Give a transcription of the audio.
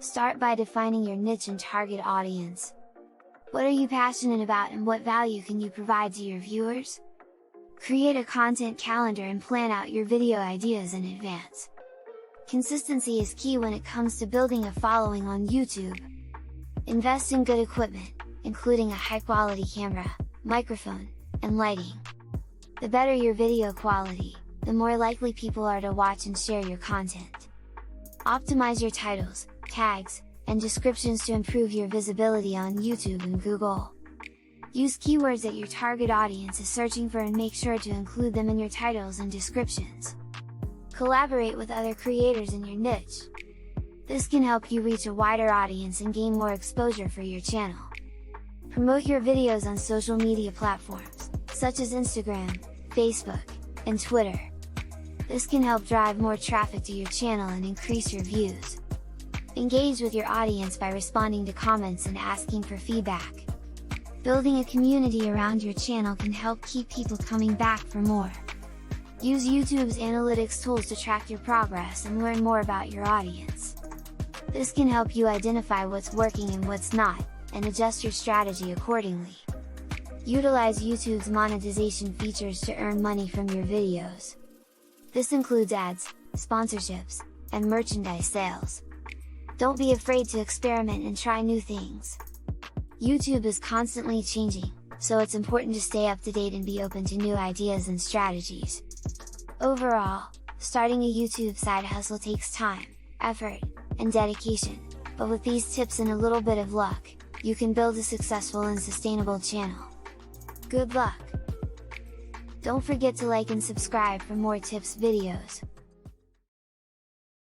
Start by defining your niche and target audience. What are you passionate about and what value can you provide to your viewers? Create a content calendar and plan out your video ideas in advance. Consistency is key when it comes to building a following on YouTube. Invest in good equipment, including a high-quality camera, microphone, and lighting. The better your video quality, the more likely people are to watch and share your content. Optimize your titles, tags, and descriptions to improve your visibility on YouTube and Google. Use keywords that your target audience is searching for and make sure to include them in your titles and descriptions. Collaborate with other creators in your niche. This can help you reach a wider audience and gain more exposure for your channel. Promote your videos on social media platforms, such as Instagram, Facebook, and Twitter. This can help drive more traffic to your channel and increase your views. Engage with your audience by responding to comments and asking for feedback. Building a community around your channel can help keep people coming back for more. Use YouTube's analytics tools to track your progress and learn more about your audience. This can help you identify what's working and what's not, and adjust your strategy accordingly. Utilize YouTube's monetization features to earn money from your videos. This includes ads, sponsorships, and merchandise sales. Don't be afraid to experiment and try new things. YouTube is constantly changing, so it's important to stay up to date and be open to new ideas and strategies. Overall, starting a YouTube side hustle takes time, effort, and dedication, but with these tips and a little bit of luck, you can build a successful and sustainable channel. Good luck! Don't forget to like and subscribe for more tips videos.